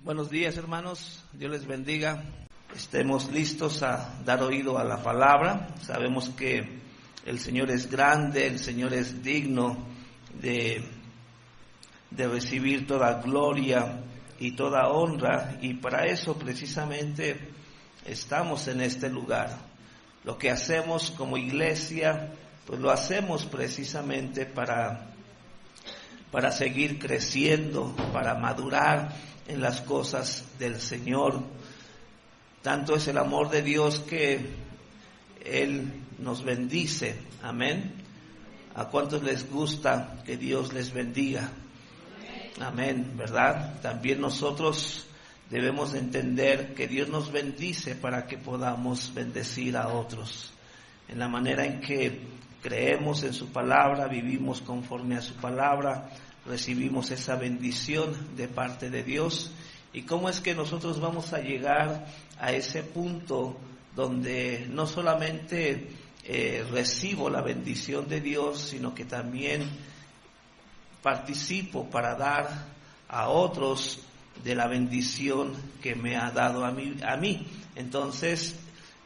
Buenos días, hermanos, Dios les bendiga. Estemos listos a dar oído a la palabra. Sabemos que el Señor es grande, el Señor es digno de recibir toda gloria y toda honra, y para eso precisamente estamos en este lugar. Lo que hacemos como iglesia, pues lo hacemos precisamente para seguir creciendo, para madurar en las cosas del Señor. Tanto es el amor de Dios que Él nos bendice. Amén. ¿A cuántos les gusta que Dios les bendiga? Amén, ¿verdad? También nosotros debemos entender que Dios nos bendice para que podamos bendecir a otros. En la manera en que creemos en su palabra, vivimos conforme a su palabra, recibimos esa bendición de parte de Dios. ¿Y cómo es que nosotros vamos a llegar a ese punto donde no solamente recibo la bendición de Dios, sino que también participo para dar a otros de la bendición que me ha dado a mí? Entonces,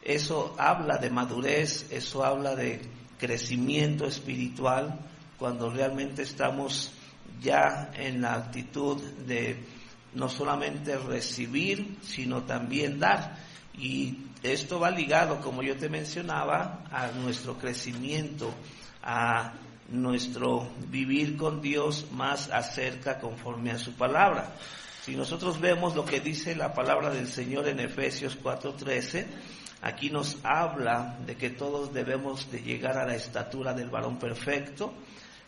eso habla de madurez, eso habla de crecimiento espiritual, cuando realmente estamos ya en la actitud de no solamente recibir, sino también dar. Y esto va ligado, como yo te mencionaba, a nuestro crecimiento, a nuestro vivir con Dios más acerca conforme a su palabra. Si nosotros vemos lo que dice la palabra del Señor en Efesios 4:13, aquí nos habla de que todos debemos de llegar a la estatura del varón perfecto,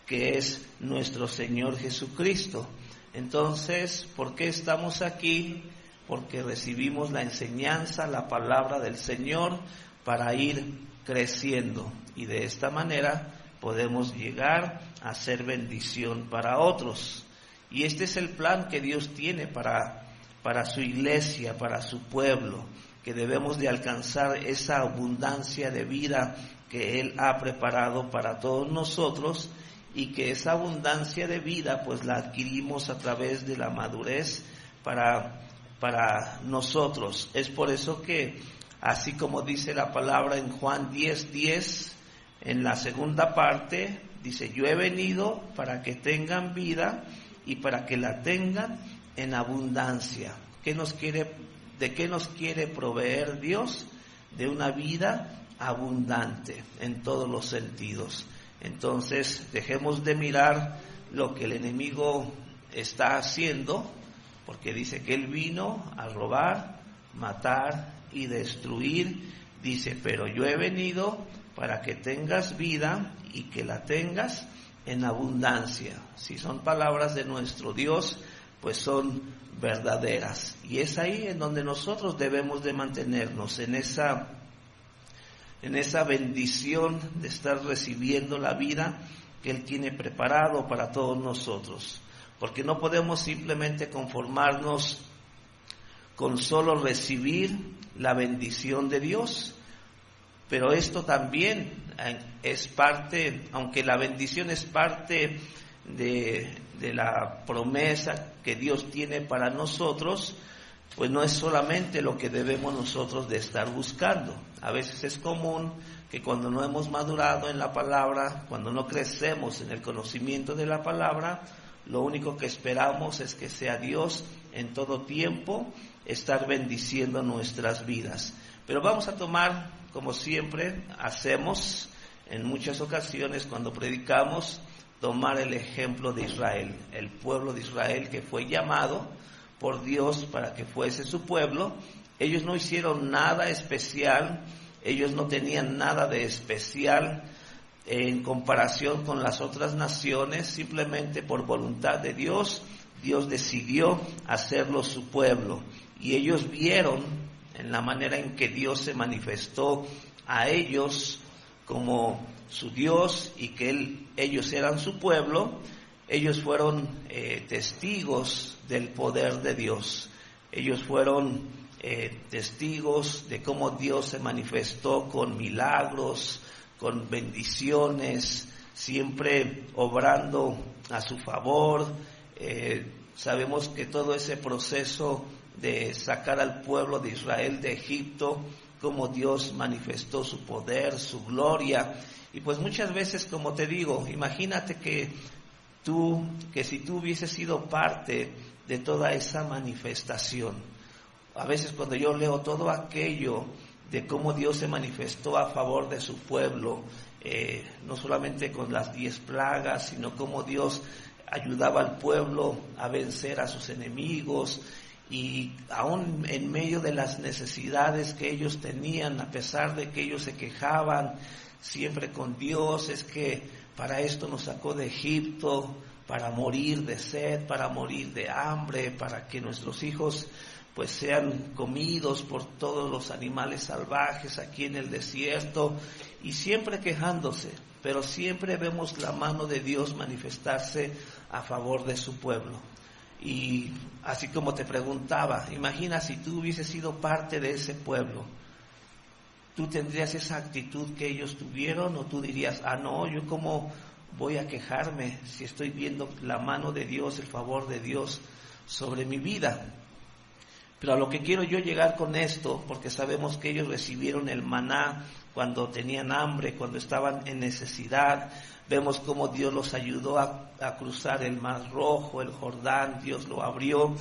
que es nuestro Señor Jesucristo. Entonces, ¿por qué estamos aquí? Porque recibimos la enseñanza, la palabra del Señor para ir creciendo, y de esta manera podemos llegar a ser bendición para otros. Y este es el plan que Dios tiene para su iglesia, para su pueblo, que debemos de alcanzar esa abundancia de vida que Él ha preparado para todos nosotros, y que esa abundancia de vida pues la adquirimos a través de la madurez para nosotros. Es por eso que, así como dice la palabra en Juan 10:10, en la segunda parte, dice: yo he venido para que tengan vida y para que la tengan en abundancia. ¿De qué nos quiere proveer Dios? De una vida abundante en todos los sentidos. Entonces, dejemos de mirar lo que el enemigo está haciendo, porque dice que él vino a robar, matar y destruir. Dice: pero yo he venido para que tengas vida y que la tengas en abundancia. Si son palabras de nuestro Dios, pues son verdaderas. Y es ahí en donde nosotros debemos de mantenernos, en esa bendición de estar recibiendo la vida que Él tiene preparado para todos nosotros. Porque no podemos simplemente conformarnos con solo recibir la bendición de Dios. Pero esto también es parte, aunque la bendición es parte de la promesa que Dios tiene para nosotros, pues no es solamente lo que debemos nosotros de estar buscando. A veces es común que cuando no hemos madurado en la palabra, cuando no crecemos en el conocimiento de la palabra, lo único que esperamos es que sea Dios en todo tiempo estar bendiciendo nuestras vidas. Pero vamos a tomar, como siempre hacemos en muchas ocasiones cuando predicamos, tomar el ejemplo de Israel, el pueblo de Israel que fue llamado por Dios para que fuese su pueblo. Ellos no hicieron nada especial, ellos no tenían nada de especial en comparación con las otras naciones. Simplemente por voluntad de Dios, Dios decidió hacerlo su pueblo, y ellos vieron en la manera en que Dios se manifestó a ellos como su Dios, y que ellos eran su pueblo. Ellos fueron testigos del poder de Dios. Ellos fueron testigos de cómo Dios se manifestó con milagros, con bendiciones, siempre obrando a su favor, Sabemos que todo ese proceso de sacar al pueblo de Israel de Egipto, cómo Dios manifestó su poder, su gloria. Y pues muchas veces, como te digo, imagínate que si tú hubieses sido parte de toda esa manifestación. A veces cuando yo leo todo aquello de cómo Dios se manifestó a favor de su pueblo, no solamente con las 10 plagas, sino cómo Dios ayudaba al pueblo a vencer a sus enemigos, y aún en medio de las necesidades que ellos tenían, a pesar de que ellos se quejaban siempre con Dios, es que para esto nos sacó de Egipto, para morir de sed, para morir de hambre, para que nuestros hijos pues sean comidos por todos los animales salvajes aquí en el desierto, y siempre quejándose, pero siempre vemos la mano de Dios manifestarse a favor de su pueblo. Y así como te preguntaba, imagina si tú hubieses sido parte de ese pueblo, ¿tú tendrías esa actitud que ellos tuvieron, o tú dirías, no, yo cómo voy a quejarme si estoy viendo la mano de Dios, el favor de Dios sobre mi vida? Pero a lo que quiero yo llegar con esto, porque sabemos que ellos recibieron el maná cuando tenían hambre, cuando estaban en necesidad. Vemos cómo Dios los ayudó a cruzar el Mar Rojo, el Jordán. Dios lo abrió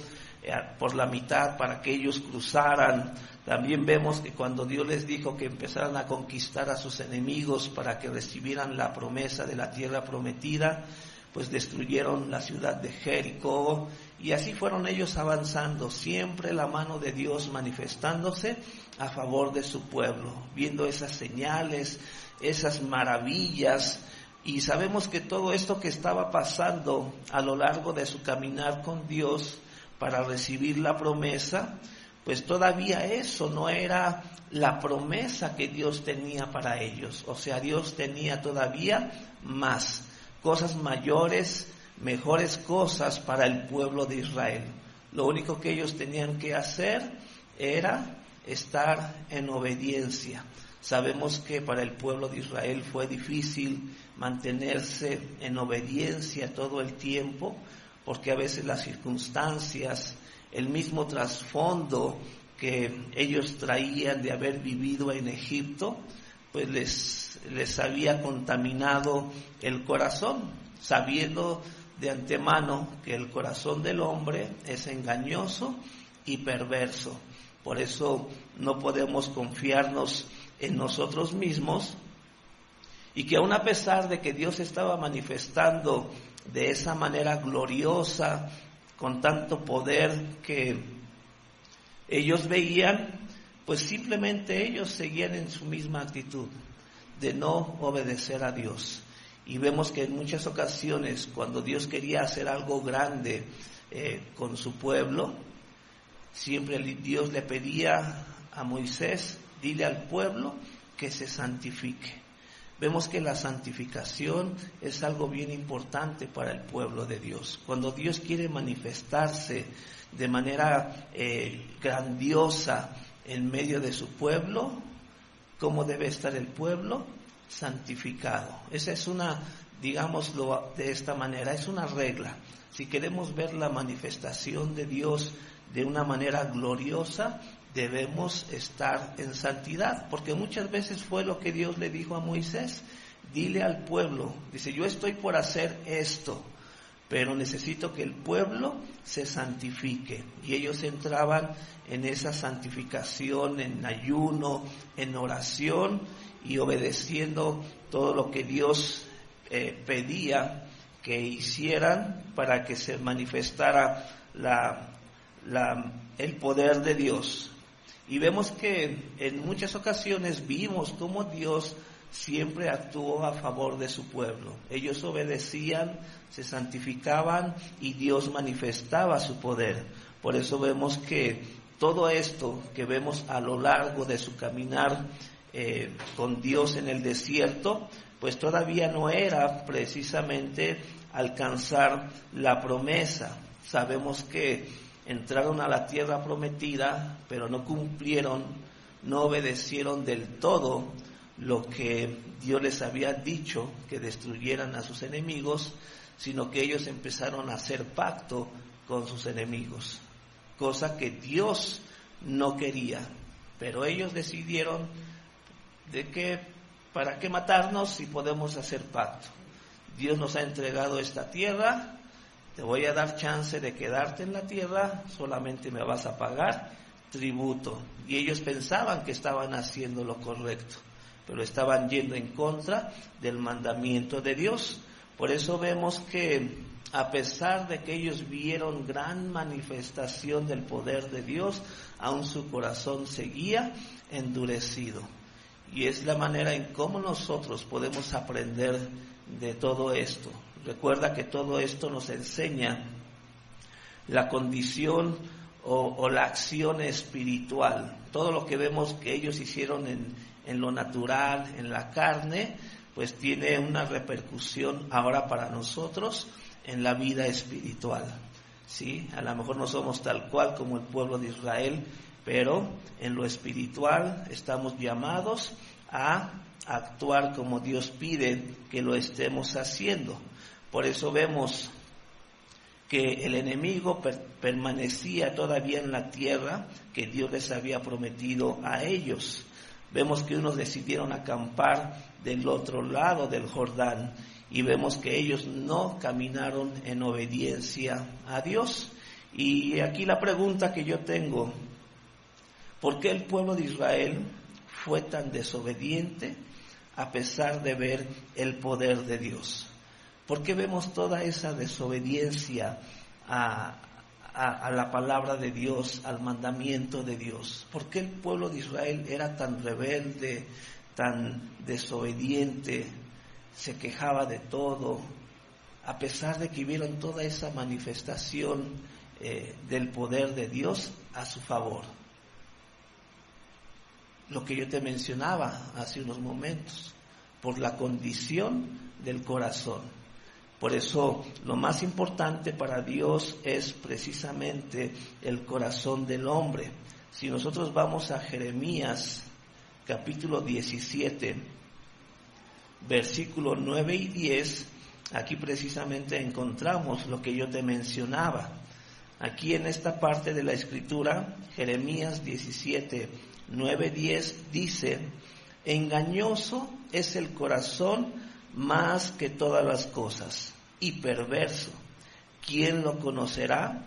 por la mitad para que ellos cruzaran. También vemos que cuando Dios les dijo que empezaran a conquistar a sus enemigos para que recibieran la promesa de la tierra prometida, pues destruyeron la ciudad de Jericó, y así fueron ellos avanzando, siempre la mano de Dios manifestándose a favor de su pueblo, viendo esas señales, esas maravillas. Y sabemos que todo esto que estaba pasando a lo largo de su caminar con Dios para recibir la promesa, pues todavía eso no era la promesa que Dios tenía para ellos. O sea, Dios tenía todavía más cosas mayores, mejores cosas para el pueblo de Israel. Lo único que ellos tenían que hacer era estar en obediencia. Sabemos que para el pueblo de Israel fue difícil mantenerse en obediencia todo el tiempo, porque a veces las circunstancias, el mismo trasfondo que ellos traían de haber vivido en Egipto, pues les había contaminado el corazón, sabiendo de antemano que el corazón del hombre es engañoso y perverso. Por eso no podemos confiarnos en nosotros mismos, y que aun a pesar de que Dios estaba manifestando de esa manera gloriosa, con tanto poder que ellos veían, pues simplemente ellos seguían en su misma actitud de no obedecer a Dios. Y vemos que en muchas ocasiones, cuando Dios quería hacer algo grande con su pueblo, siempre Dios le pedía a Moisés, dile al pueblo que se santifique. Vemos que la santificación es algo bien importante para el pueblo de Dios. Cuando Dios quiere manifestarse de manera grandiosa en medio de su pueblo, ¿cómo debe estar el pueblo? Santificado. Esa es una, digámoslo de esta manera, es una regla. Si queremos ver la manifestación de Dios de una manera gloriosa, debemos estar en santidad, porque muchas veces fue lo que Dios le dijo a Moisés, dile al pueblo, dice, yo estoy por hacer esto, pero necesito que el pueblo se santifique. Y ellos entraban en esa santificación, en ayuno, en oración, y obedeciendo todo lo que Dios pedía que hicieran para que se manifestara el poder de Dios. Y vemos que en muchas ocasiones vimos cómo Dios siempre actuó a favor de su pueblo. Ellos obedecían, se santificaban y Dios manifestaba su poder. Por eso vemos que todo esto que vemos a lo largo de su caminar con Dios en el desierto, pues todavía no era precisamente alcanzar la promesa. Sabemos que entraron a la tierra prometida, pero no cumplieron, no obedecieron del todo lo que Dios les había dicho, que destruyeran a sus enemigos, sino que ellos empezaron a hacer pacto con sus enemigos, cosa que Dios no quería, pero ellos decidieron ¿para qué matarnos si podemos hacer pacto? Dios nos ha entregado esta tierra, te voy a dar chance de quedarte en la tierra, solamente me vas a pagar tributo. Y ellos pensaban que estaban haciendo lo correcto, pero estaban yendo en contra del mandamiento de Dios. Por eso vemos que a pesar de que ellos vieron gran manifestación del poder de Dios, aún su corazón seguía endurecido. Y es la manera en cómo nosotros podemos aprender de todo esto. Recuerda que todo esto nos enseña la condición o la acción espiritual. Todo lo que vemos que ellos hicieron en lo natural, en la carne, pues tiene una repercusión ahora para nosotros en la vida espiritual. ¿Sí? A lo mejor no somos tal cual como el pueblo de Israel, pero en lo espiritual estamos llamados a actuar como Dios pide que lo estemos haciendo. Por eso vemos que el enemigo permanecía todavía en la tierra que Dios les había prometido a ellos. Vemos que unos decidieron acampar del otro lado del Jordán y vemos que ellos no caminaron en obediencia a Dios. Y aquí la pregunta que yo tengo: ¿por qué el pueblo de Israel fue tan desobediente a pesar de ver el poder de Dios? ¿Por qué vemos toda esa desobediencia a la palabra de Dios, al mandamiento de Dios? ¿Por qué el pueblo de Israel era tan rebelde, tan desobediente, se quejaba de todo, a pesar de que vieron toda esa manifestación del poder de Dios a su favor? Lo que yo te mencionaba hace unos momentos, por la condición del corazón. Por eso lo más importante para Dios es precisamente el corazón del hombre. Si nosotros vamos a Jeremías capítulo 17, versículo 9 y 10, aquí precisamente encontramos lo que yo te mencionaba. Aquí en esta parte de la Escritura, Jeremías 17, 9, 10 dice: engañoso es el corazón más que todas las cosas, y perverso. ¿Quién lo conocerá?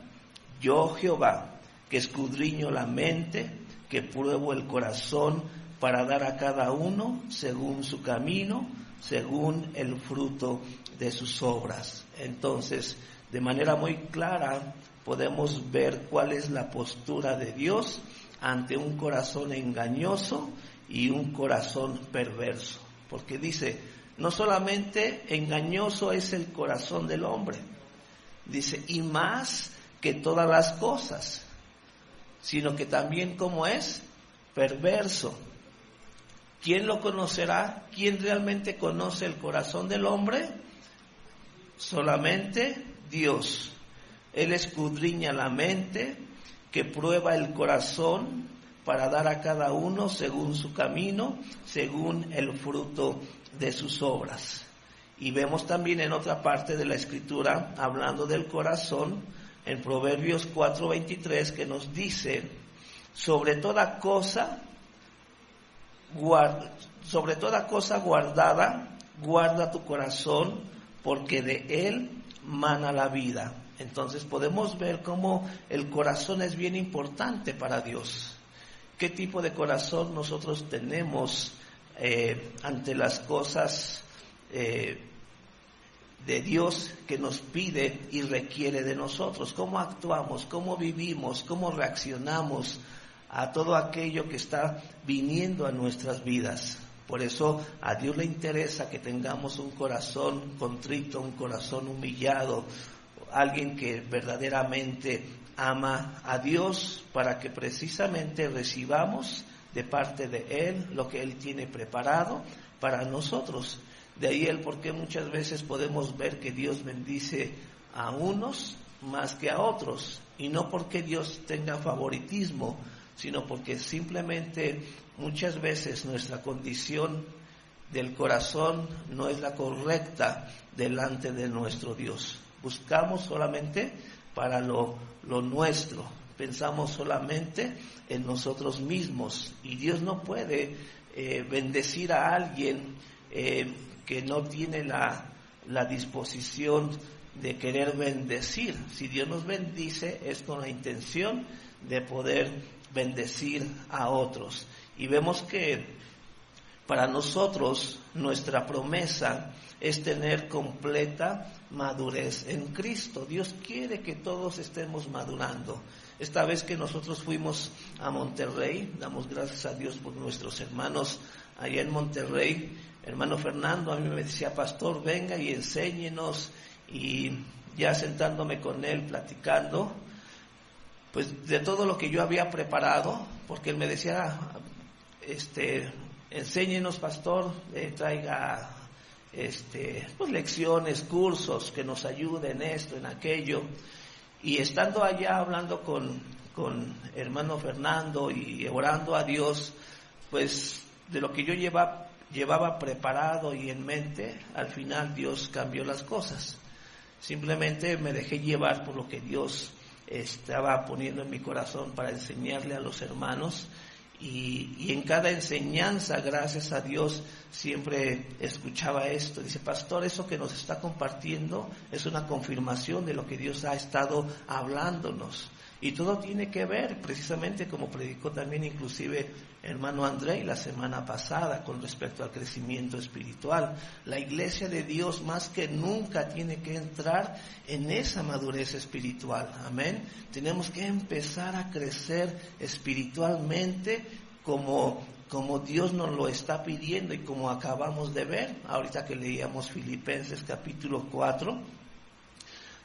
Yo, Jehová, que escudriño la mente, que pruebo el corazón, para dar a cada uno según su camino, según el fruto de sus obras. Entonces, de manera muy clara, podemos ver cuál es la postura de Dios ante un corazón engañoso y un corazón perverso. Porque dice, no solamente engañoso es el corazón del hombre, dice, y más que todas las cosas, sino que también, ¿cómo es? Perverso. ¿Quién lo conocerá? ¿Quién realmente conoce el corazón del hombre? Solamente Dios. Él escudriña la mente, que prueba el corazón, para dar a cada uno según su camino, según el fruto de sus obras. Y vemos también en otra parte de la Escritura, hablando del corazón, en Proverbios 4:23, que nos dice: sobre toda cosa guardada, guarda tu corazón, porque de él mana la vida. Entonces podemos ver cómo el corazón es bien importante para Dios. ¿Qué tipo de corazón nosotros tenemos ante las cosas de Dios que nos pide y requiere de nosotros? ¿Cómo actuamos? ¿Cómo vivimos? ¿Cómo reaccionamos a todo aquello que está viniendo a nuestras vidas? Por eso a Dios le interesa que tengamos un corazón contrito, un corazón humillado, alguien que verdaderamente ama a Dios, para que precisamente recibamos de parte de Él lo que Él tiene preparado para nosotros. De ahí el por qué muchas veces podemos ver que Dios bendice a unos más que a otros, y no porque Dios tenga favoritismo, sino porque simplemente muchas veces nuestra condición del corazón no es la correcta delante de nuestro Dios. Buscamos solamente para lo nuestro. Pensamos solamente en nosotros mismos, y Dios no puede bendecir a alguien que no tiene la disposición de querer bendecir. Si Dios nos bendice es con la intención de poder bendecir a otros. Y vemos que para nosotros nuestra promesa es tener completa madurez en Cristo. Dios quiere que todos estemos madurando. Esta vez que nosotros fuimos a Monterrey, damos gracias a Dios por nuestros hermanos allá en Monterrey. Hermano Fernando a mí me decía: pastor, venga y enséñenos. Y ya sentándome con él, platicando, pues de todo lo que yo había preparado, porque él me decía, enséñenos, pastor, traiga pues lecciones, cursos que nos ayuden en esto, en aquello. Y estando allá hablando con hermano Fernando y orando a Dios, pues de lo que yo llevaba preparado y en mente, al final Dios cambió las cosas. Simplemente me dejé llevar por lo que Dios estaba poniendo en mi corazón para enseñarle a los hermanos, y en cada enseñanza, gracias a Dios, siempre escuchaba esto. Dice: pastor, eso que nos está compartiendo es una confirmación de lo que Dios ha estado hablándonos. Y todo tiene que ver, precisamente como predicó también inclusive hermano André la semana pasada, con respecto al crecimiento espiritual. La iglesia de Dios más que nunca tiene que entrar en esa madurez espiritual. Amén. Tenemos que empezar a crecer espiritualmente como Dios nos lo está pidiendo y como acabamos de ver ahorita que leíamos Filipenses capítulo 4,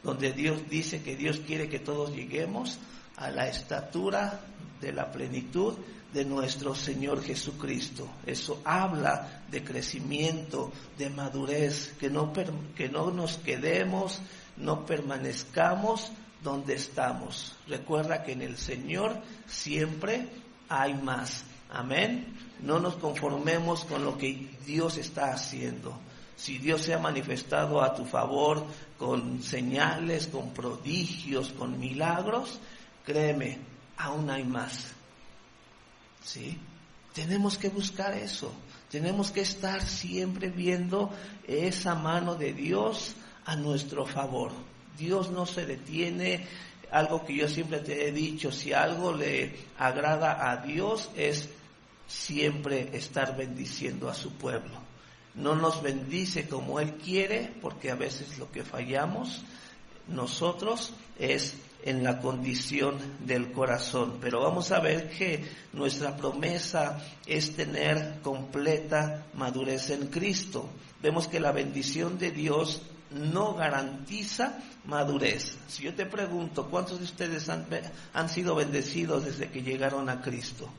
donde Dios dice que Dios quiere que todos lleguemos a la estatura de la plenitud de nuestro Señor Jesucristo. Eso habla de crecimiento, de madurez, que no nos quedemos, no permanezcamos donde estamos. Recuerda que en el Señor siempre hay más. Amén. No nos conformemos con lo que Dios está haciendo. Si Dios se ha manifestado a tu favor con señales, con prodigios, con milagros, créeme, aún hay más. ¿Sí? Tenemos que buscar eso. Tenemos que estar siempre viendo esa mano de Dios a nuestro favor. Dios no se detiene. Algo que yo siempre te he dicho: si algo le agrada a Dios es siempre estar bendiciendo a su pueblo. No nos bendice como Él quiere, porque a veces lo que fallamos nosotros es en la condición del corazón. Pero vamos a ver que nuestra promesa es tener completa madurez en Cristo. Vemos que la bendición de Dios no garantiza madurez. Si yo te pregunto, ¿cuántos de ustedes han sido bendecidos desde que llegaron a Cristo?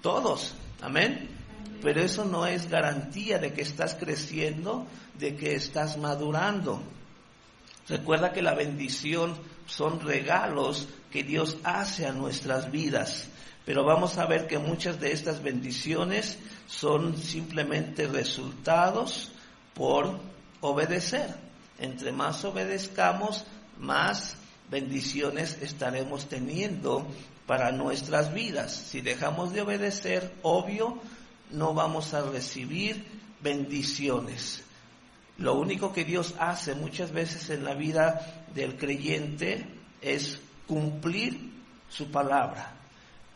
Todos, amén. Pero eso no es garantía de que estás creciendo, de que estás madurando. Recuerda que la bendición son regalos que Dios hace a nuestras vidas. Pero vamos a ver que muchas de estas bendiciones son simplemente resultados por obedecer. Entre más obedezcamos, más bendiciones estaremos teniendo para nuestras vidas. Si dejamos de obedecer, obvio, no vamos a recibir bendiciones. Lo único que Dios hace muchas veces en la vida del creyente es cumplir su palabra,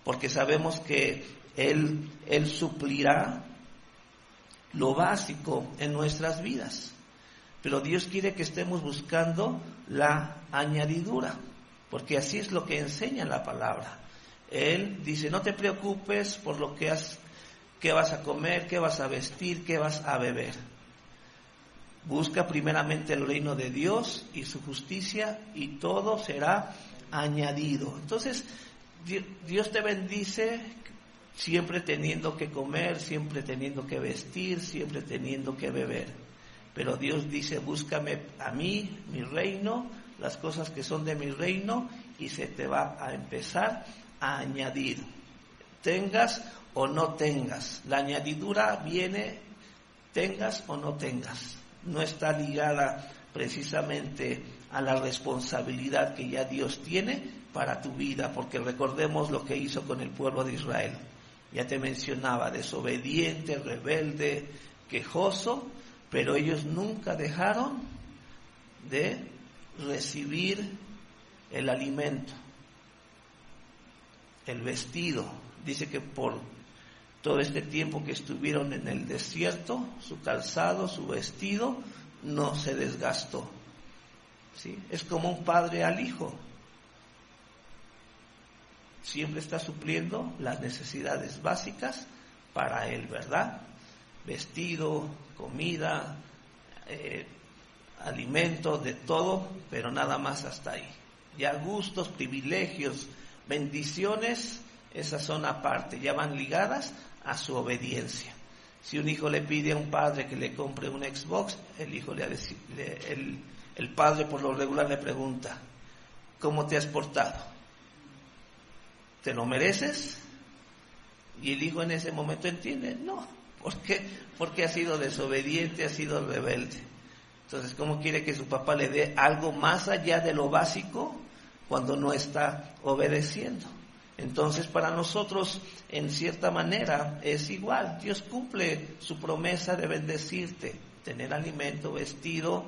porque sabemos que Él suplirá lo básico en nuestras vidas. Pero Dios quiere que estemos buscando la añadidura, porque así es lo que enseña la palabra. Él dice: no te preocupes por lo que qué vas a comer, qué vas a vestir, qué vas a beber. Busca primeramente el reino de Dios y su justicia, y todo será añadido. Entonces, Dios te bendice siempre teniendo que comer, siempre teniendo que vestir, siempre teniendo que beber. Pero Dios dice: búscame a mí, mi reino, las cosas que son de mi reino, y se te va a empezar a añadir. Tengas o no tengas. La añadidura viene, tengas o no tengas. No está ligada precisamente a la responsabilidad que ya Dios tiene para tu vida, porque recordemos lo que hizo con el pueblo de Israel. Ya te mencionaba, desobediente, rebelde, quejoso, pero ellos nunca dejaron de recibir el alimento, el vestido. Dice que por todo este tiempo que estuvieron en el desierto, su calzado, su vestido, no se desgastó. ¿Sí? Es como un padre al hijo. Siempre está supliendo las necesidades básicas para él, ¿verdad? Vestido, comida, alimento, de todo, pero nada más hasta ahí. Ya gustos, privilegios, bendiciones, esas son aparte, ya van ligadas a su obediencia. Si un hijo le pide a un padre que le compre un Xbox, el hijo el padre por lo regular le pregunta: ¿cómo te has portado? ¿Te lo mereces? Y el hijo en ese momento entiende: no. ¿Por qué? Porque ha sido desobediente, ha sido rebelde. Entonces, ¿cómo quiere que su papá le dé algo más allá de lo básico cuando no está obedeciendo? Entonces, para nosotros, en cierta manera, es igual. Dios cumple su promesa de bendecirte, tener alimento, vestido,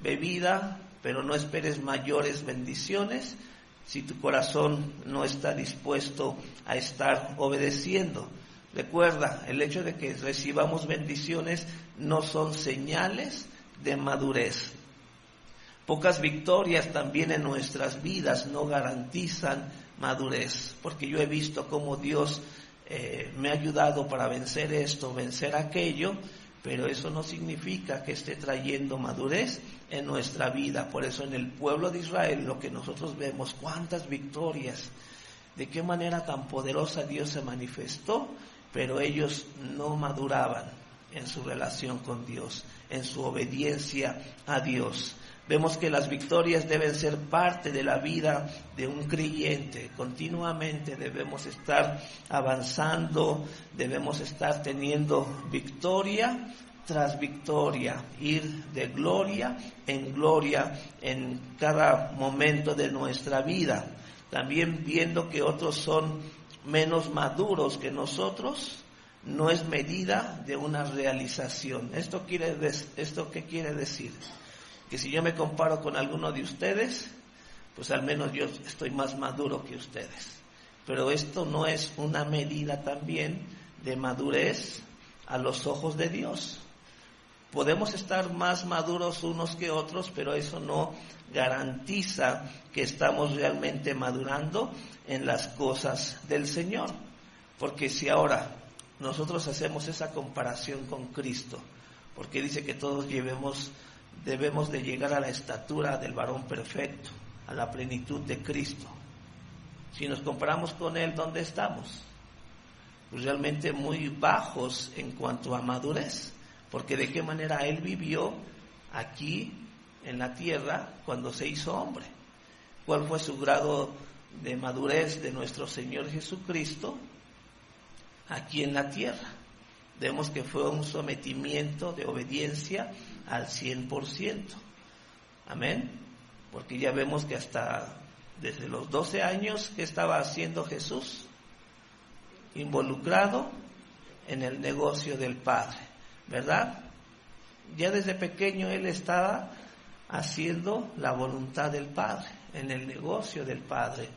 bebida, pero no esperes mayores bendiciones si tu corazón no está dispuesto a estar obedeciendo. Recuerda, el hecho de que recibamos bendiciones no son señales de madurez. Pocas victorias también en nuestras vidas no garantizan madurez, porque yo he visto cómo Dios me ha ayudado para vencer esto, vencer aquello, pero eso no significa que esté trayendo madurez en nuestra vida. Por eso en el pueblo de Israel lo que nosotros vemos, cuántas victorias, de qué manera tan poderosa Dios se manifestó, pero ellos no maduraban en su relación con Dios, en su obediencia a Dios. Vemos que las victorias deben ser parte de la vida de un creyente. Continuamente debemos estar avanzando, debemos estar teniendo victoria tras victoria, ir de gloria en cada momento de nuestra vida. También viendo que otros son menos maduros que nosotros, no es medida de una realización. ¿Esto qué quiere decir? Que si yo me comparo con alguno de ustedes, pues al menos yo estoy más maduro que ustedes. Pero esto no es una medida también de madurez a los ojos de Dios. Podemos estar más maduros unos que otros, pero eso no garantiza que estamos realmente madurando en las cosas del Señor. Porque si ahora nosotros hacemos esa comparación con Cristo, porque dice que todos debemos de llegar a la estatura del varón perfecto, a la plenitud de Cristo. Si nos comparamos con Él, ¿dónde estamos? Pues realmente muy bajos en cuanto a madurez, porque de qué manera Él vivió aquí en la tierra cuando se hizo hombre. ¿Cuál fue su grado de madurez de nuestro Señor Jesucristo aquí en la tierra? Vemos que fue un sometimiento de obediencia al 100%. Amén. Porque ya vemos que hasta desde los 12 años que estaba haciendo Jesús, involucrado en el negocio del Padre, ¿verdad? Ya desde pequeño Él estaba haciendo la voluntad del Padre, en el negocio del Padre.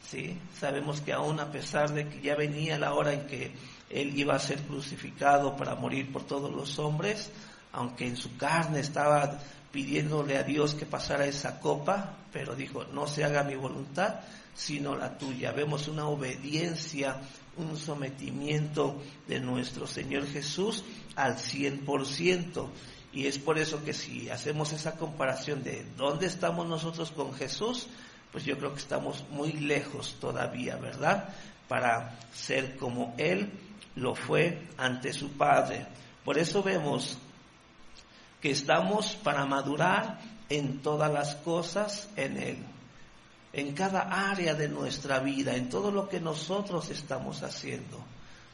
Sí, sabemos que aún a pesar de que ya venía la hora en que Él iba a ser crucificado para morir por todos los hombres, aunque en su carne estaba pidiéndole a Dios que pasara esa copa, pero dijo: no se haga mi voluntad, sino la tuya. Vemos una obediencia, un sometimiento de nuestro Señor Jesús al 100%. Y es por eso que si hacemos esa comparación de dónde estamos nosotros con Jesús, pues yo creo que estamos muy lejos todavía, ¿verdad? Para ser como Él lo fue ante su Padre. Por eso vemos que estamos para madurar en todas las cosas en Él, en cada área de nuestra vida, en todo lo que nosotros estamos haciendo,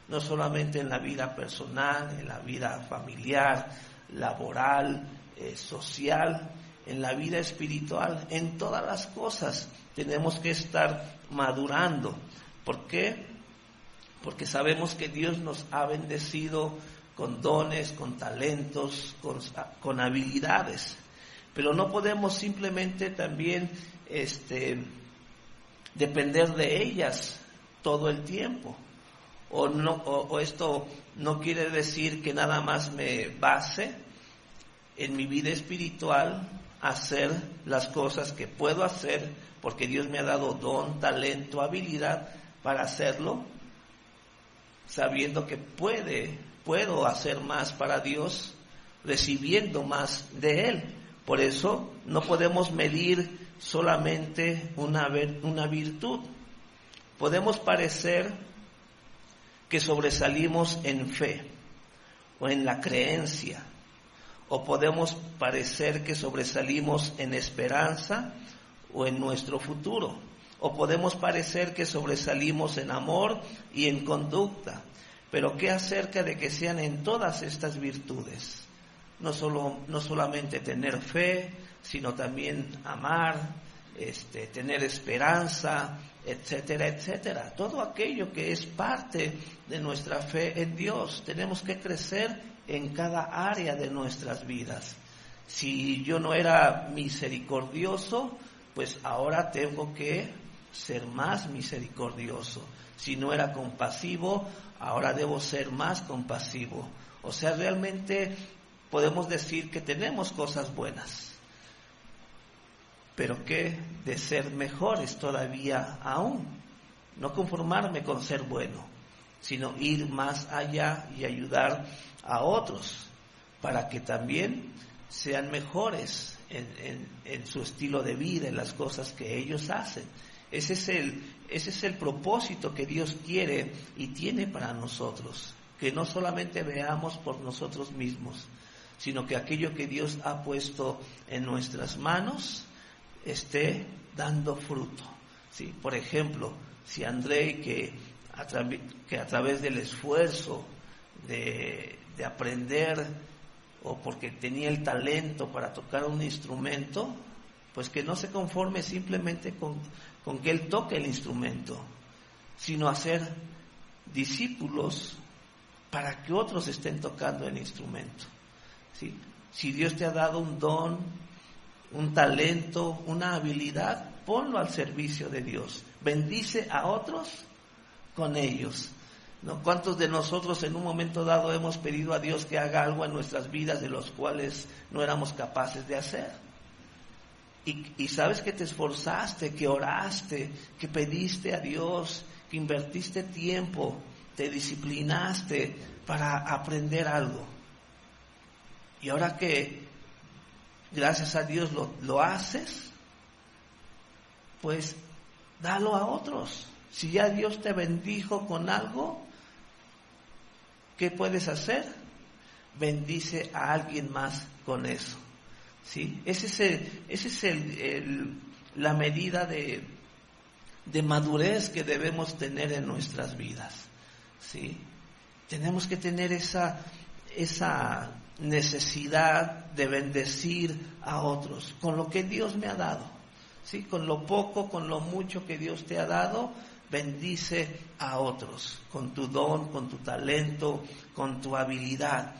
no solamente en la vida personal, en la vida familiar, laboral, social, en la vida espiritual, en todas las cosas. Tenemos que estar madurando. ¿Por qué? Porque sabemos que Dios nos ha bendecido con dones, con talentos, con habilidades. Pero no podemos simplemente también depender de ellas todo el tiempo. O esto no quiere decir que nada más me base en mi vida espiritual a hacer las cosas que puedo hacer, porque Dios me ha dado don, talento, habilidad para hacerlo, sabiendo que puedo hacer más para Dios, recibiendo más de Él. Por eso no podemos medir solamente una virtud. Podemos parecer que sobresalimos en fe o en la creencia, o podemos parecer que sobresalimos en esperanza o en nuestro futuro, o podemos parecer que sobresalimos en amor y en conducta. Pero ¿qué acerca de que sean en todas estas virtudes? No solamente tener fe, sino también amar, tener esperanza, etcétera, etcétera. Todo aquello que es parte de nuestra fe en Dios. Tenemos que crecer en cada área de nuestras vidas. Si yo no era misericordioso, pues ahora tengo que ser más misericordioso. Si no era compasivo, ahora debo ser más compasivo. O sea, realmente podemos decir que tenemos cosas buenas, pero que de ser mejores todavía aún. No conformarme con ser bueno, sino ir más allá y ayudar a otros para que también sean mejores en su estilo de vida, en las cosas que ellos hacen. Ese es el propósito que Dios quiere y tiene para nosotros, que no solamente veamos por nosotros mismos, sino que aquello que Dios ha puesto en nuestras manos esté dando fruto. ¿Sí? Por ejemplo, si Andrei, que a través del esfuerzo de aprender, o porque tenía el talento para tocar un instrumento, pues que no se conforme simplemente con que él toque el instrumento, sino hacer discípulos para que otros estén tocando el instrumento. ¿Sí? Si Dios te ha dado un don, un talento, una habilidad, ponlo al servicio de Dios. Bendice a otros con ellos. ¿No? ¿Cuántos de nosotros en un momento dado hemos pedido a Dios que haga algo en nuestras vidas de los cuales no éramos capaces de hacer? Y sabes que te esforzaste, que oraste, que pediste a Dios, que invertiste tiempo, te disciplinaste para aprender algo. Y ahora que, gracias a Dios, lo haces, pues dalo a otros. Si ya Dios te bendijo con algo, ¿qué puedes hacer? Bendice a alguien más con eso. ¿Sí? Ese es la medida de madurez que debemos tener en nuestras vidas. ¿Sí? Tenemos que tener esa necesidad de bendecir a otros con lo que Dios me ha dado. ¿Sí? Con lo poco, con lo mucho que Dios te ha dado, bendice a otros con tu don, con tu talento, con tu habilidad.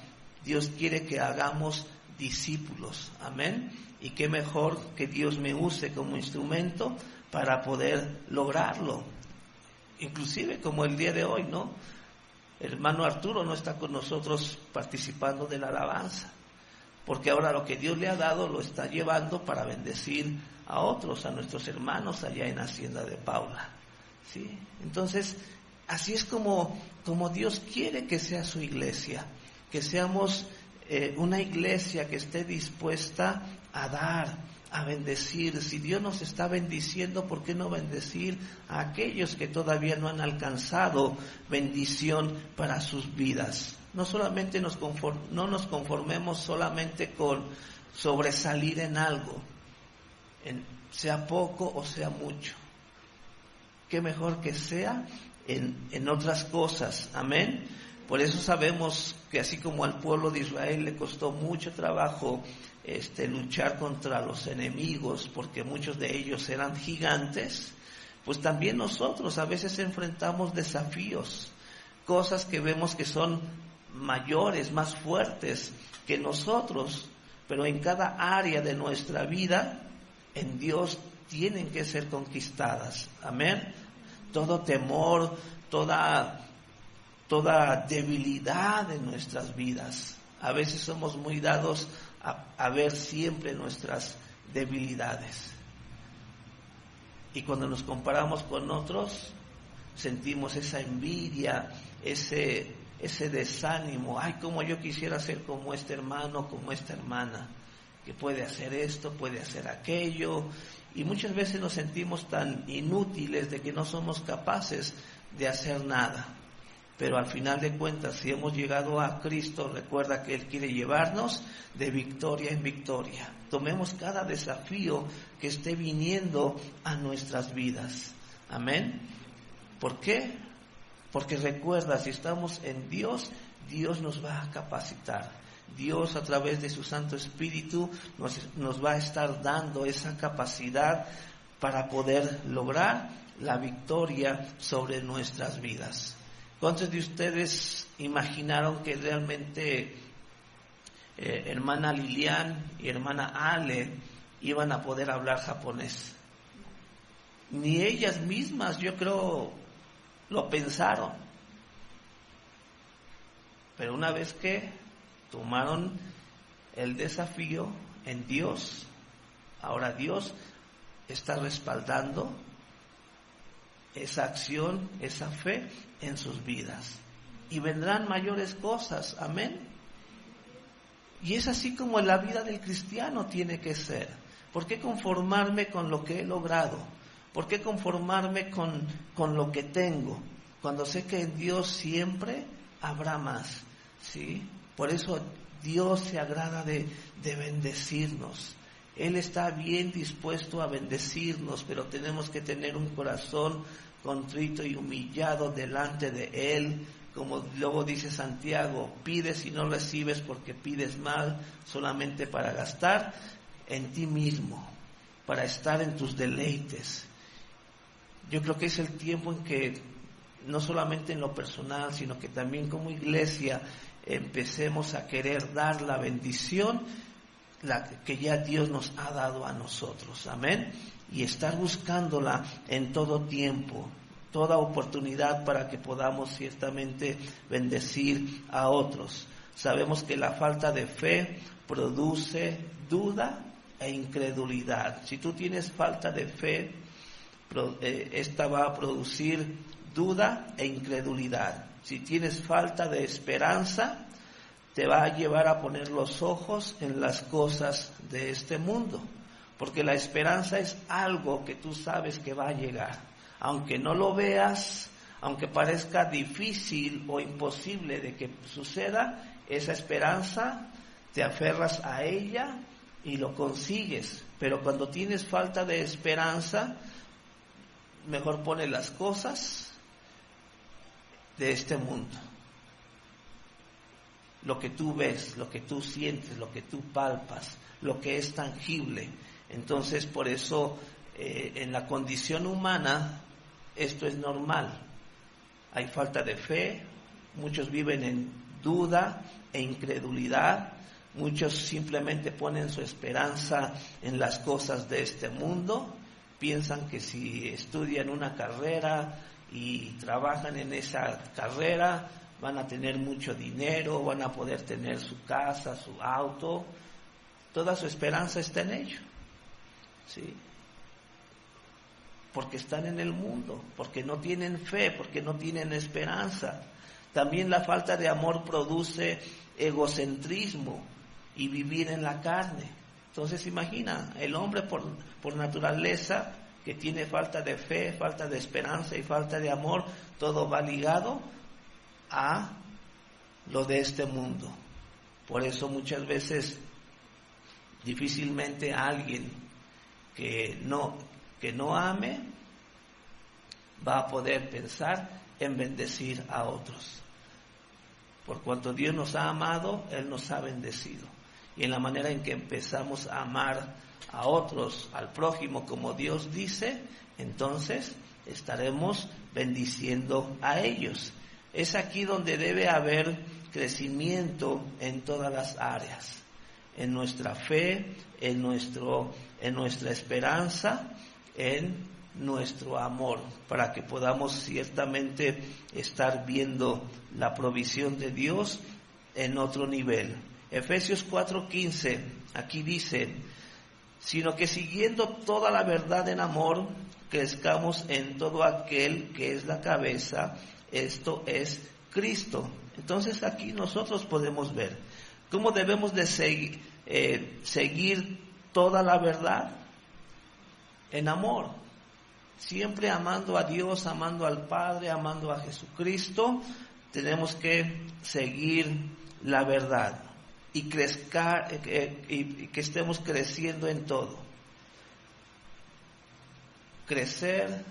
Dios quiere que hagamos discípulos, amén. Y qué mejor que Dios me use como instrumento para poder lograrlo, inclusive como el día de hoy, ¿no? El hermano Arturo no está con nosotros participando de la alabanza, porque ahora lo que Dios le ha dado lo está llevando para bendecir a otros, a nuestros hermanos allá en Hacienda de Paula. ¿Sí? Entonces, así es como Dios quiere que sea su iglesia, que seamos una iglesia que esté dispuesta a dar, a bendecir. Si Dios nos está bendiciendo, ¿por qué no bendecir a aquellos que todavía no han alcanzado bendición para sus vidas? No solamente no nos conformemos solamente con sobresalir en algo, sea poco o sea mucho. Qué mejor que sea en otras cosas, amén. Por eso sabemos que así como al pueblo de Israel le costó mucho trabajo luchar contra los enemigos, porque muchos de ellos eran gigantes, pues también nosotros a veces enfrentamos desafíos, cosas que vemos que son mayores, más fuertes que nosotros, pero en cada área de nuestra vida, en Dios tienen que ser conquistadas. Amén. Todo temor, toda debilidad en nuestras vidas. A veces somos muy dados a ver siempre nuestras debilidades. Y cuando nos comparamos con otros, sentimos esa envidia, ese desánimo. Ay, como yo quisiera ser como este hermano, como esta hermana, que puede hacer esto, puede hacer aquello. Y muchas veces nos sentimos tan inútiles de que no somos capaces de hacer nada. Pero al final de cuentas, si hemos llegado a Cristo, recuerda que Él quiere llevarnos de victoria en victoria. Tomemos cada desafío que esté viniendo a nuestras vidas. Amén. ¿Por qué? Porque recuerda, si estamos en Dios, Dios nos va a capacitar. Dios a través de su Santo Espíritu nos va a estar dando esa capacidad para poder lograr la victoria sobre nuestras vidas. ¿Cuántos de ustedes imaginaron que realmente hermana Lilian y hermana Ale iban a poder hablar japonés? Ni ellas mismas, yo creo, lo pensaron. Pero una vez que tomaron el desafío en Dios, ahora Dios está respaldando esa acción, esa fe en sus vidas. Y vendrán mayores cosas, amén. Y es así como la vida del cristiano tiene que ser. ¿Por qué conformarme con lo que he logrado? ¿Por qué conformarme con lo que tengo? Cuando sé que en Dios siempre habrá más, ¿sí? Por eso Dios se agrada de bendecirnos. Él está bien dispuesto a bendecirnos, pero tenemos que tener un corazón contrito y humillado delante de Él. Como luego dice Santiago, pides y no recibes porque pides mal, solamente para gastar en ti mismo, para estar en tus deleites. Yo creo que es el tiempo en que, no solamente en lo personal, sino que también como iglesia, empecemos a querer dar la bendición que ya Dios nos ha dado a nosotros, amén, y estar buscándola en todo tiempo, toda oportunidad para que podamos ciertamente bendecir a otros. Sabemos que la falta de fe produce duda e incredulidad. Si tú tienes falta de fe, esta va a producir duda e incredulidad. Si tienes falta de esperanza, te va a llevar a poner los ojos en las cosas de este mundo, porque la esperanza es algo que tú sabes que va a llegar, aunque no lo veas, aunque parezca difícil o imposible de que suceda, esa esperanza te aferras a ella y lo consigues. Pero cuando tienes falta de esperanza, mejor pone las cosas de este mundo. Lo que tú ves, lo que tú sientes, lo que tú palpas, lo que es tangible. Entonces, por eso, en la condición humana, esto es normal. Hay falta de fe, muchos viven en duda e incredulidad, muchos simplemente ponen su esperanza en las cosas de este mundo, piensan que si estudian una carrera y trabajan en esa carrera, van a tener mucho dinero, van a poder tener su casa, su auto. Toda su esperanza está en ello, ¿sí? Porque están en el mundo, porque no tienen fe, porque no tienen esperanza. También la falta de amor produce egocentrismo y vivir en la carne. Entonces imagina, el hombre por naturaleza, que tiene falta de fe, falta de esperanza y falta de amor, todo va ligado a lo de este mundo. Por eso muchas veces difícilmente alguien que no ame va a poder pensar en bendecir a otros. Por cuanto Dios nos ha amado, Él nos ha bendecido. Y en la manera en que empezamos a amar a otros, al prójimo, como Dios dice, entonces estaremos bendiciendo a ellos. Es aquí donde debe haber crecimiento en todas las áreas, en nuestra fe, en nuestra esperanza, en nuestro amor, para que podamos ciertamente estar viendo la provisión de Dios en otro nivel. Efesios 4:15, aquí dice: sino que siguiendo toda la verdad en amor, crezcamos en todo aquel que es la cabeza, esto es Cristo. Entonces aquí nosotros podemos ver cómo debemos de seguir toda la verdad en amor, siempre amando a Dios, amando al Padre, amando a Jesucristo. Tenemos que seguir la verdad y que estemos creciendo en todo. Crecer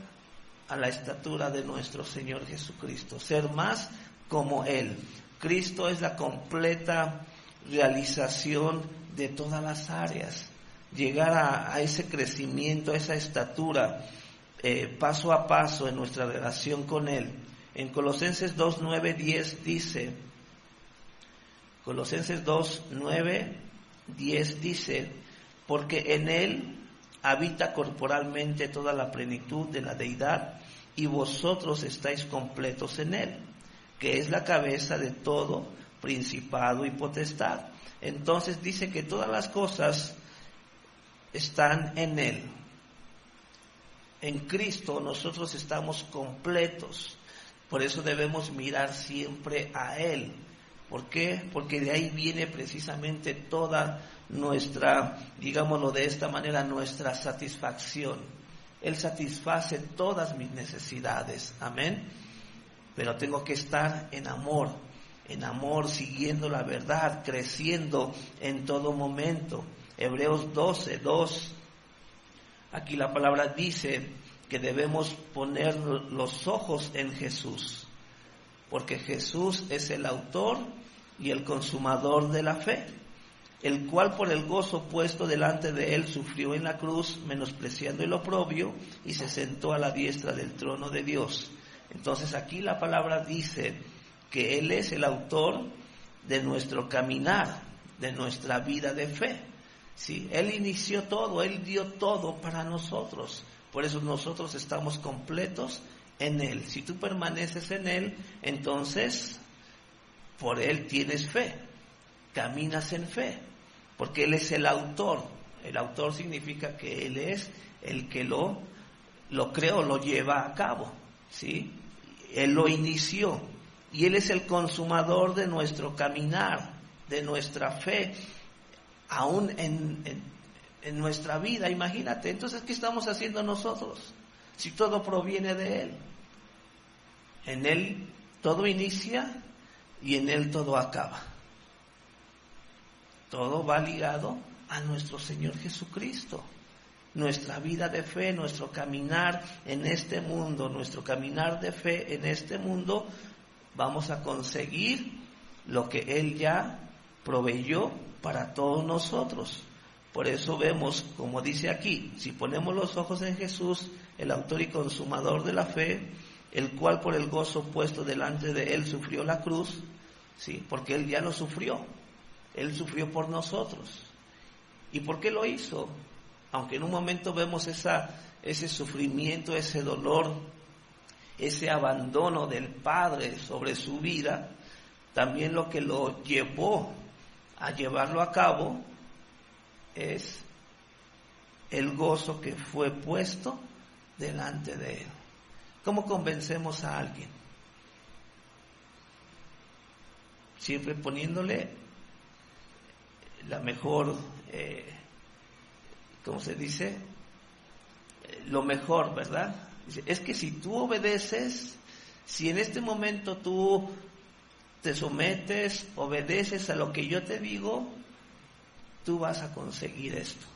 a la estatura de nuestro Señor Jesucristo, ser más como Él. Cristo es la completa realización de todas las áreas. Llegar a ese crecimiento, a esa estatura, paso a paso en nuestra relación con Él. En Colosenses 2:9-10 dice, Colosenses 2:9-10 dice: porque en Él habita corporalmente toda la plenitud de la deidad, y vosotros estáis completos en Él, que es la cabeza de todo principado y potestad. Entonces dice que todas las cosas están en Él. En Cristo nosotros estamos completos. Por eso debemos mirar siempre a Él. ¿Por qué? Porque de ahí viene precisamente toda nuestra, digámoslo de esta manera, nuestra satisfacción. Él satisface todas mis necesidades. Amén. Pero tengo que estar en amor, siguiendo la verdad, creciendo en todo momento. Hebreos 12:2. Aquí la palabra dice que debemos poner los ojos en Jesús, porque Jesús es el autor y el consumador de la fe, el cual por el gozo puesto delante de él sufrió en la cruz, menospreciando el oprobio, y se sentó a la diestra del trono de Dios. Entonces aquí la palabra dice que Él es el autor de nuestro caminar, de nuestra vida de fe. ¿Sí? Él inició todo, Él dio todo para nosotros. Por eso nosotros estamos completos en Él. Si tú permaneces en Él, entonces por Él tienes fe, caminas en fe, porque Él es el autor. El autor significa que Él es el que lo creó, lo lleva a cabo, ¿sí? Él lo inició, y Él es el consumador de nuestro caminar, de nuestra fe, aún en nuestra vida. Imagínate, entonces, ¿qué estamos haciendo nosotros? Si todo proviene de Él. En Él todo inicia y en Él todo acaba. Todo va ligado a nuestro Señor Jesucristo. Nuestra vida de fe, nuestro caminar en este mundo, nuestro caminar de fe en este mundo, vamos a conseguir lo que Él ya proveyó para todos nosotros. Por eso vemos, como dice aquí, si ponemos los ojos en Jesús, el autor y consumador de la fe, el cual por el gozo puesto delante de Él sufrió la cruz, ¿sí? Porque Él ya lo sufrió. Él sufrió por nosotros. ¿Y por qué lo hizo? Aunque en un momento vemos ese sufrimiento, ese dolor, ese abandono del Padre sobre su vida, también lo que lo llevó a llevarlo a cabo es el gozo que fue puesto delante de Él. ¿Cómo convencemos a alguien? Siempre poniéndole la mejor, ¿cómo se dice? Lo mejor, ¿verdad? Es que si tú obedeces, si en este momento tú te sometes, obedeces a lo que yo te digo, tú vas a conseguir esto.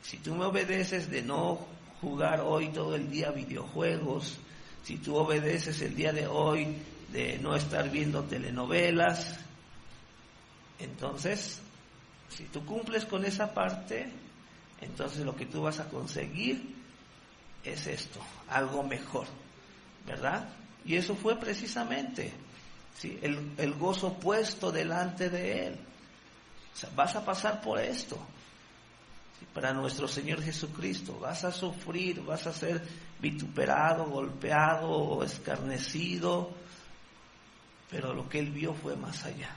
Si tú me obedeces de no jugar hoy todo el día videojuegos, si tú obedeces el día de hoy de no estar viendo telenovelas, entonces, si tú cumples con esa parte, entonces lo que tú vas a conseguir es esto, algo mejor, ¿verdad? Y eso fue precisamente, ¿sí?, el gozo puesto delante de Él. O sea, vas a pasar por esto, ¿sí?, para nuestro Señor Jesucristo. Vas a sufrir, vas a ser vituperado, golpeado, escarnecido, pero lo que Él vio fue más allá.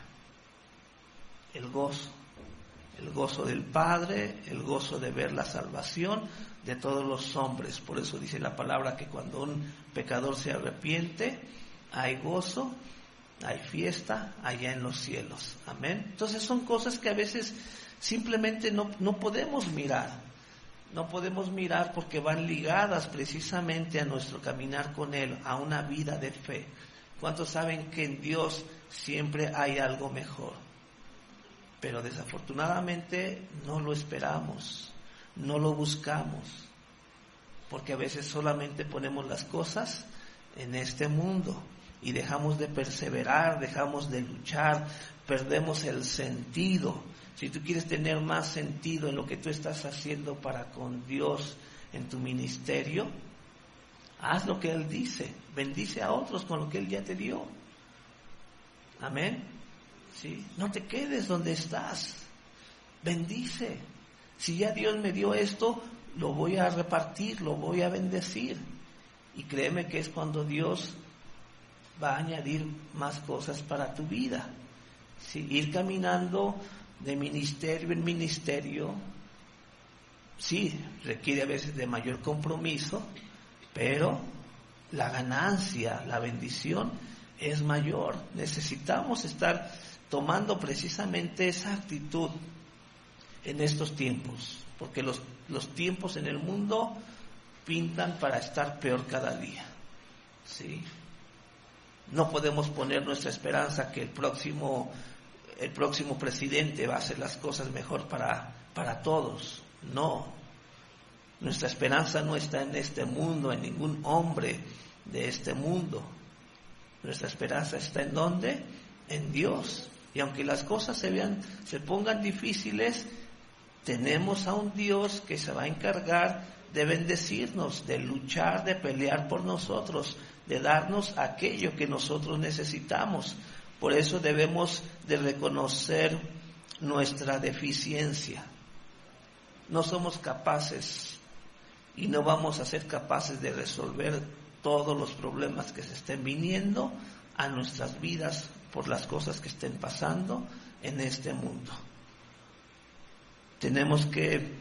El gozo del Padre, el gozo de ver la salvación de todos los hombres. Por eso dice la palabra que cuando un pecador se arrepiente, hay gozo, hay fiesta allá en los cielos. Amén. Entonces son cosas que a veces simplemente no podemos mirar. No podemos mirar porque van ligadas precisamente a nuestro caminar con Él, a una vida de fe. ¿Cuántos saben que en Dios siempre hay algo mejor? Pero desafortunadamente no lo esperamos, no lo buscamos, porque a veces solamente ponemos las cosas en este mundo y dejamos de perseverar, dejamos de luchar, perdemos el sentido. Si tú quieres tener más sentido en lo que tú estás haciendo para con Dios en tu ministerio, haz lo que Él dice, bendice a otros con lo que Él ya te dio. Amén. ¿Sí? No te quedes donde estás, bendice. Si ya Dios me dio esto, lo voy a repartir, lo voy a bendecir. Y créeme que es cuando Dios va a añadir más cosas para tu vida. ¿Sí? Ir caminando de ministerio en ministerio, sí, requiere a veces de mayor compromiso, pero la ganancia, la bendición es mayor. Necesitamos estar tomando precisamente esa actitud en estos tiempos, porque los tiempos en el mundo pintan para estar peor cada día, ¿sí? No podemos poner nuestra esperanza que el próximo presidente va a hacer las cosas mejor para todos. No, nuestra esperanza no está en este mundo, en ningún hombre de este mundo. Nuestra esperanza está ¿en dónde? En Dios. Y aunque las cosas se pongan difíciles, tenemos a un Dios que se va a encargar de bendecirnos, de luchar, de pelear por nosotros, de darnos aquello que nosotros necesitamos. Por eso debemos de reconocer nuestra deficiencia. No somos capaces y no vamos a ser capaces de resolver todos los problemas que se estén viniendo a nuestras vidas por las cosas que estén pasando en este mundo. Tenemos que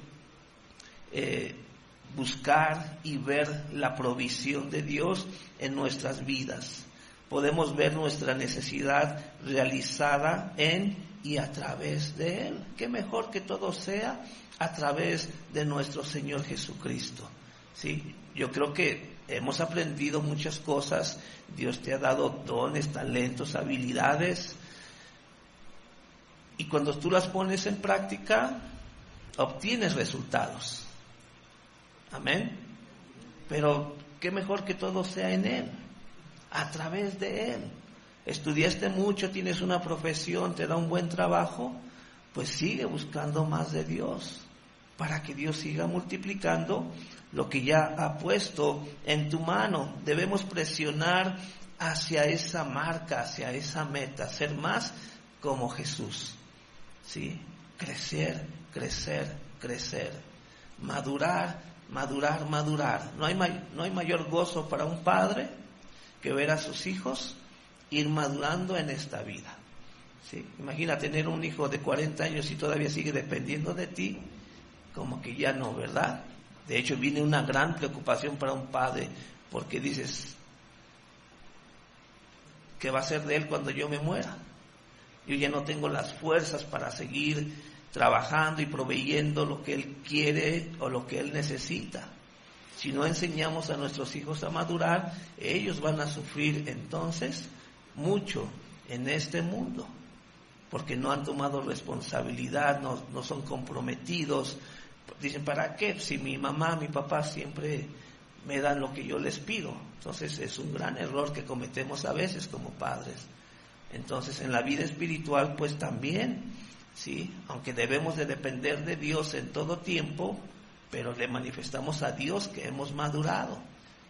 buscar y ver la provisión de Dios en nuestras vidas. Podemos ver nuestra necesidad realizada en y a través de Él. Qué mejor que todo sea a través de nuestro Señor Jesucristo. Sí, yo creo que hemos aprendido muchas cosas. Dios te ha dado dones, talentos, habilidades, y cuando tú las pones en práctica, obtienes resultados. Amén. Pero qué mejor que todo sea en Él, a través de Él. Estudiaste mucho, tienes una profesión, te da un buen trabajo, pues sigue buscando más de Dios, para que Dios siga multiplicando lo que ya ha puesto en tu mano. Debemos presionar hacia esa marca, hacia esa meta, ser más como Jesús. ¿Sí? Crecer, crecer, crecer, madurar, madurar, madurar. No hay mayor gozo para un padre que ver a sus hijos ir madurando en esta vida. ¿Sí? Imagina tener un hijo de 40 años y todavía sigue dependiendo de ti, como que ya no, ¿verdad? De hecho, viene una gran preocupación para un padre, porque dices, ¿qué va a ser de él cuando yo me muera? Yo ya no tengo las fuerzas para seguir trabajando y proveyendo lo que él quiere o lo que él necesita. Si no enseñamos a nuestros hijos a madurar, ellos van a sufrir entonces mucho en este mundo, porque no han tomado responsabilidad, no son comprometidos. Dicen, ¿para qué? Si mi mamá, mi papá siempre me dan lo que yo les pido. Entonces es un gran error que cometemos a veces como padres. Entonces en la vida espiritual pues también, ¿sí? Aunque debemos de depender de Dios en todo tiempo, pero le manifestamos a Dios que hemos madurado.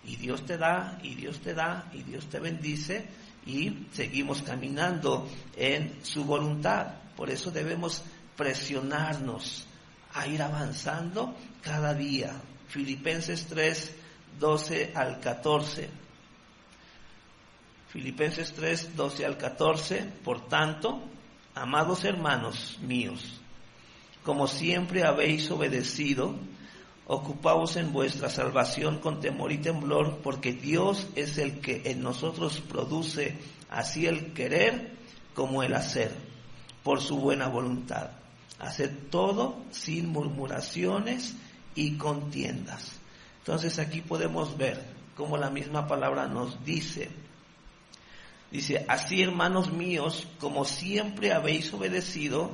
Y Dios te da, y Dios te da, y Dios te bendice, y seguimos caminando en su voluntad. Por eso debemos presionarnos a ir avanzando cada día. Filipenses 3, 12 al 14. Filipenses 3, 12 al 14. Por tanto, amados hermanos míos, como siempre habéis obedecido, ocupaos en vuestra salvación con temor y temblor, porque Dios es el que en nosotros produce así el querer como el hacer, por su buena voluntad. Haced todo sin murmuraciones y contiendas. Entonces aquí podemos ver cómo la misma palabra nos dice, así hermanos míos, como siempre habéis obedecido,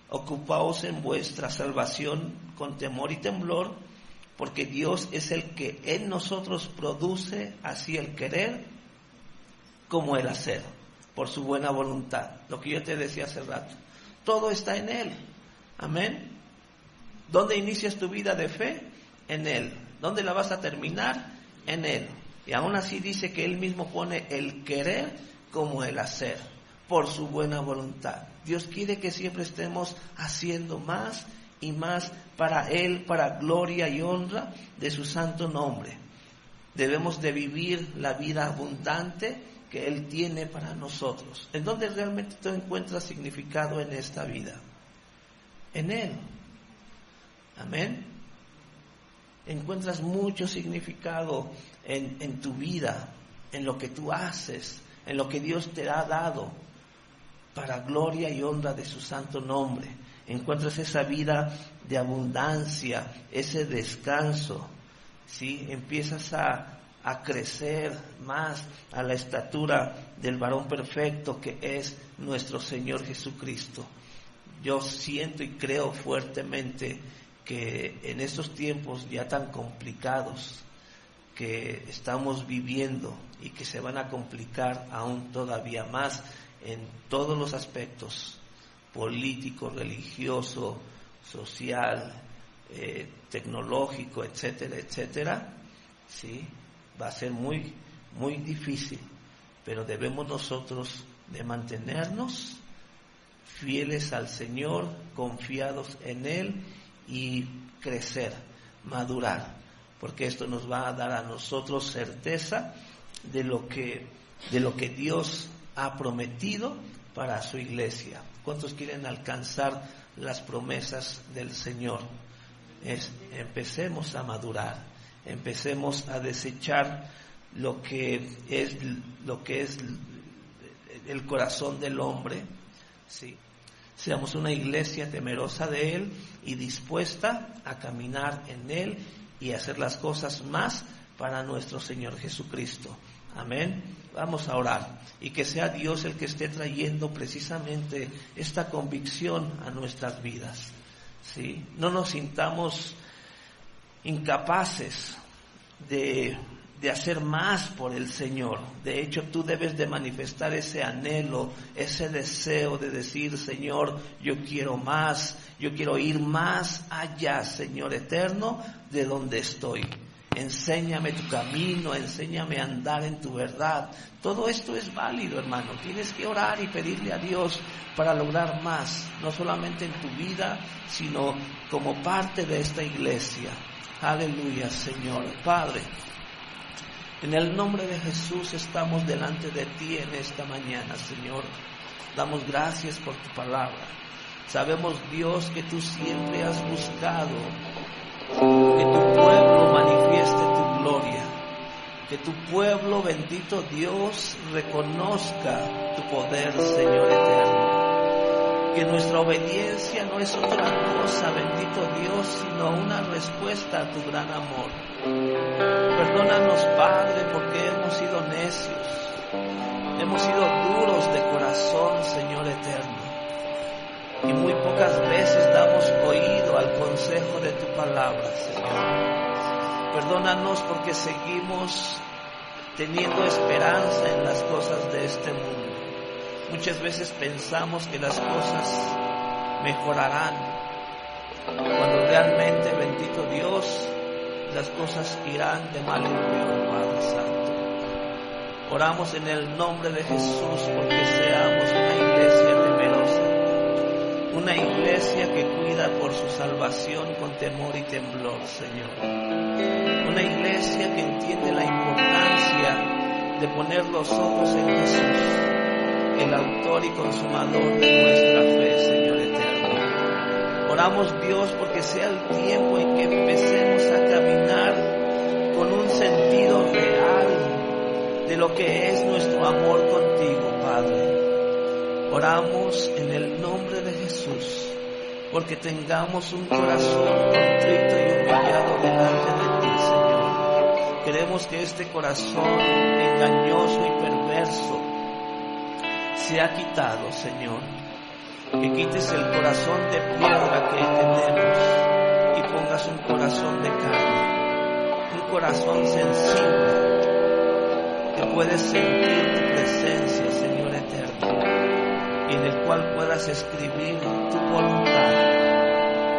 ocupaos en vuestra salvación con temor y temblor, porque Dios es el que en nosotros produce así el querer como el hacer, por su buena voluntad. Lo que yo te decía hace rato, todo está en Él. Amén. ¿Dónde inicias tu vida de fe? En Él. ¿Dónde la vas a terminar? En Él. Y aún así dice que Él mismo pone el querer como el hacer, por su buena voluntad. Dios quiere que siempre estemos haciendo más y más para Él, para gloria y honra de su santo nombre. Debemos de vivir la vida abundante que Él tiene para nosotros. ¿En dónde realmente tú encuentras significado en esta vida? En Él. Amén. Encuentras mucho significado en tu vida, en lo que tú haces, en lo que Dios te ha dado para gloria y honra de su santo nombre. Encuentras esa vida de abundancia, ese descanso, ¿sí? Empiezas a crecer más a la estatura del varón perfecto que es nuestro Señor Jesucristo. Yo siento y creo fuertemente que en estos tiempos ya tan complicados que estamos viviendo y que se van a complicar aún todavía más en todos los aspectos, político, religioso, social, tecnológico, etcétera, etcétera, ¿sí? Va a ser muy, muy difícil, pero debemos nosotros de mantenernos fieles al Señor, confiados en Él y crecer, madurar, porque esto nos va a dar a nosotros certeza de lo que Dios ha prometido para su iglesia. ¿Cuántos quieren alcanzar las promesas del Señor? Empecemos a madurar, empecemos a desechar lo que es el corazón del hombre, ¿sí? Seamos una iglesia temerosa de Él y dispuesta a caminar en Él y hacer las cosas más para nuestro Señor Jesucristo. Amén. Vamos a orar y que sea Dios el que esté trayendo precisamente esta convicción a nuestras vidas, ¿sí? No nos sintamos incapaces de hacer más por el Señor. De hecho, tú debes de manifestar ese anhelo, ese deseo de decir, Señor, yo quiero más, yo quiero ir más allá, Señor eterno, de donde estoy. Enséñame tu camino, enséñame a andar en tu verdad. Todo esto es válido, hermano. Tienes que orar y pedirle a Dios para lograr más, no solamente en tu vida, sino como parte de esta iglesia. Aleluya, Señor. Padre, en el nombre de Jesús estamos delante de ti en esta mañana, Señor. Damos gracias por tu palabra. Sabemos, Dios, que tú siempre has buscado que tu pueblo manifieste tu gloria, que tu pueblo, bendito Dios, reconozca tu poder, Señor eterno, que nuestra obediencia no es otra cosa, bendito Dios, sino una respuesta a tu gran amor. Perdónanos, Padre, porque hemos sido necios, hemos sido duros de corazón, Señor eterno, y muy pocas veces damos oído al consejo de tu palabra, Señor. Perdónanos porque seguimos teniendo esperanza en las cosas de este mundo. Muchas veces pensamos que las cosas mejorarán, cuando realmente, bendito Dios, las cosas irán de mal en peor, Padre Santo. Oramos en el nombre de Jesús porque seamos una iglesia temerosa, una iglesia que cuida por su salvación con temor y temblor, Señor. Una iglesia que entiende la importancia de poner los ojos en Jesús, el autor y consumador de nuestra fe, Señor eterno. Oramos, Dios, porque sea el tiempo en que empecemos a caminar con un sentido real de lo que es nuestro amor contigo, Padre. Oramos en el nombre de Jesús, porque tengamos un corazón contrito y humillado delante de ti, Señor. Queremos que este corazón engañoso y perverso sea quitado, Señor. Que quites el corazón de piedra que tenemos y pongas un corazón de carne, un corazón sensible, que puede sentir tu presencia, Señor eterno, y en el cual puedas escribir tu voluntad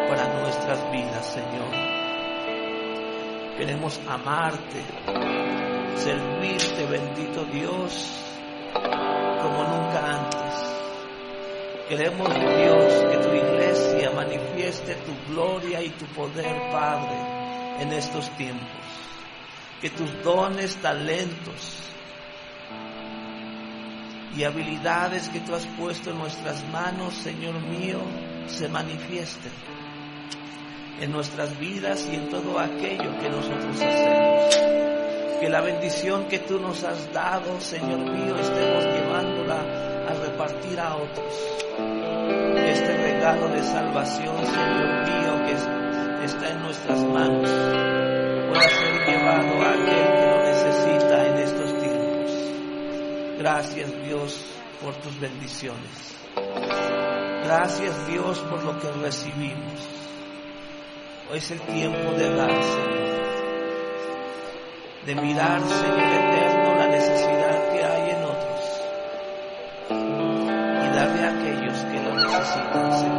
para nuestras vidas, Señor. Queremos amarte, servirte, bendito Dios, como nunca antes. Queremos, Dios, que tu iglesia manifieste tu gloria y tu poder, Padre, en estos tiempos. Que tus dones, talentos y habilidades que tú has puesto en nuestras manos, Señor mío, se manifiesten en nuestras vidas y en todo aquello que nosotros hacemos. Que la bendición que tú nos has dado, Señor mío, estemos llevándola a repartir a otros. Que este regalo de salvación, Señor mío, que está en nuestras manos, pueda ser llevado a aquel que lo necesita en estos tiempos. Gracias, Dios, por tus bendiciones. Gracias, Dios, por lo que recibimos. Hoy es el tiempo de dar, Señor. De mirar, Señor eterno, la necesidad que hay en otros y darle a aquellos que lo necesitan, Señor.